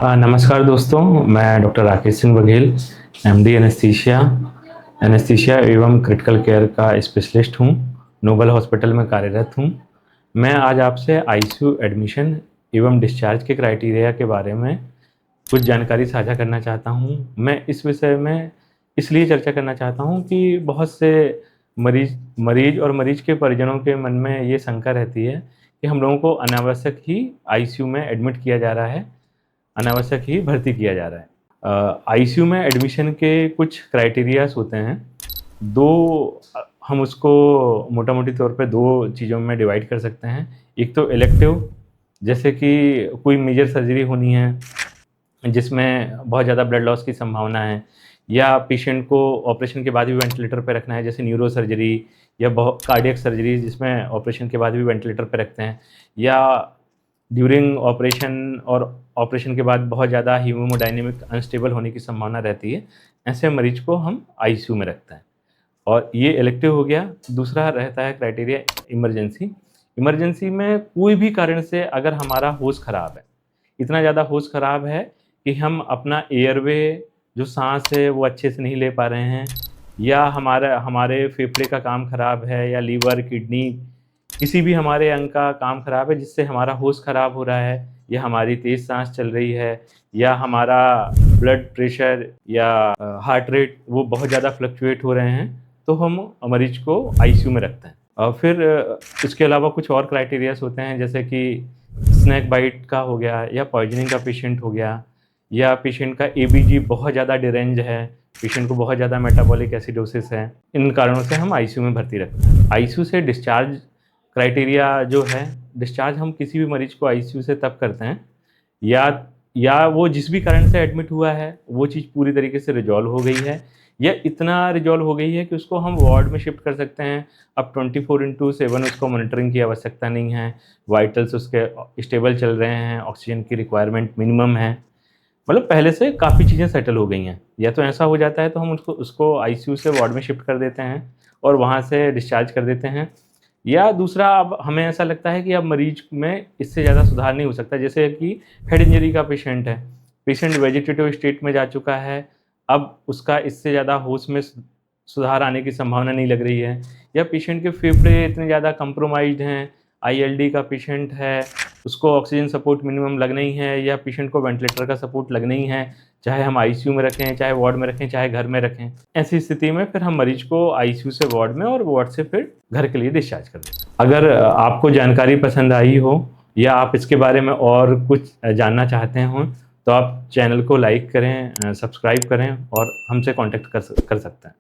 नमस्कार दोस्तों, मैं doctor Rakesh Singh Baghel, MD anaesthesia एवं क्रिटिकल केयर का स्पेशलिस्ट हूँ। नोबल हॉस्पिटल में कार्यरत हूँ। मैं आज आपसे आईसीयू एडमिशन एवं डिस्चार्ज के क्राइटेरिया के बारे में कुछ जानकारी साझा करना चाहता हूँ। मैं इस विषय में इसलिए चर्चा करना चाहता हूँ कि बहुत से मरीज और मरीज के परिजनों के मन में ये शंका रहती है कि हम लोगों को अनावश्यक ही आईसीयू में एडमिट किया जा रहा है, अनावश्यक ही भर्ती किया जा रहा है। आईसीयू में एडमिशन के कुछ क्राइटेरियाज होते हैं। हम उसको मोटा-मोटी तौर पे 2 चीज़ों में डिवाइड कर सकते हैं। एक तो इलेक्टिव, जैसे कि कोई मेजर सर्जरी होनी है जिसमें बहुत ज़्यादा ब्लड लॉस की संभावना है, या पेशेंट को ऑपरेशन के बाद भी वेंटिलेटर पे रखना है, जैसे न्यूरो सर्जरी या बहुत कार्डियक सर्जरी जिसमें ऑपरेशन के बाद भी वेंटिलेटर पे रखते हैं, या ड्यूरिंग ऑपरेशन और ऑपरेशन के बाद बहुत ज़्यादा हीमोडायनेमिक अनस्टेबल होने की संभावना रहती है। ऐसे मरीज को हम आईसीयू में रखते हैं और ये इलेक्टिव हो गया। दूसरा रहता है क्राइटेरिया इमरजेंसी। इमरजेंसी में कोई भी कारण से अगर हमारा होश ख़राब है, इतना ज़्यादा होश ख़राब है कि हम अपना एयरवे जो साँस है वो अच्छे से नहीं ले पा रहे हैं, या हमारे फेफड़े का काम ख़राब है, या लीवर, किडनी किसी भी हमारे अंग का काम ख़राब है जिससे हमारा होश ख़राब हो रहा है, या हमारी तेज़ साँस चल रही है, या हमारा ब्लड प्रेशर या हार्ट रेट वो बहुत ज़्यादा फ्लक्चुएट हो रहे हैं, तो हम मरीज़ को आईसीयू में रखते हैं। और फिर इसके अलावा कुछ और क्राइटेरियाज़ होते हैं, जैसे कि स्नेक बाइट का हो गया, या पॉइज़निंग का पेशेंट हो गया, या पेशेंट का एबीजी बहुत ज़्यादा डिरेंज है, पेशेंट को बहुत ज़्यादा मेटाबॉलिक एसिडोसिस है। इन कारणों से हम आईसीयू में भर्ती रखते हैं। आईसीयू से डिस्चार्ज क्राइटेरिया जो है, डिस्चार्ज हम किसी भी मरीज़ को आईसीयू से तब करते हैं या वो जिस भी कारण से एडमिट हुआ है, वो चीज़ पूरी तरीके से रिज़ॉल्व हो गई है, या इतना रिज़ॉल्व हो गई है कि उसको हम वार्ड में शिफ्ट कर सकते हैं। अब 24/7 उसको मॉनिटरिंग की आवश्यकता नहीं है, वाइटल्स उसके स्टेबल चल रहे हैं, ऑक्सीजन की रिक्वायरमेंट मिनिमम है। मतलब पहले से काफ़ी चीज़ें सेटल हो गई हैं। या तो ऐसा हो जाता है तो हम उसको आईसीयू से वार्ड में शिफ्ट कर देते हैं और वहाँ से डिस्चार्ज कर देते हैं। या दूसरा, अब हमें ऐसा लगता है कि अब मरीज में इससे ज़्यादा सुधार नहीं हो सकता, जैसे कि हेड इंजरी का पेशेंट है, पेशेंट वेजिटेटिव स्टेट में जा चुका है, अब उसका इससे ज़्यादा होश में सुधार आने की संभावना नहीं लग रही है, या पेशेंट के फेफड़े इतने ज़्यादा कंप्रोमाइज़्ड हैं, आईएलडी का पेशेंट है, उसको ऑक्सीजन सपोर्ट मिनिमम लगना ही है, या पेशेंट को वेंटिलेटर का सपोर्ट लगना ही है, चाहे हम आईसीयू में रखें, चाहे वार्ड में रखें, चाहे घर में रखें। ऐसी स्थिति में फिर हम मरीज को आईसीयू से वार्ड में और वार्ड से फिर घर के लिए डिस्चार्ज कर देते हैं। अगर आपको जानकारी पसंद आई हो या आप इसके बारे में और कुछ जानना चाहते हों, तो आप चैनल को लाइक करें, सब्सक्राइब करें और हमसे कॉन्टैक्ट कर सकते हैं।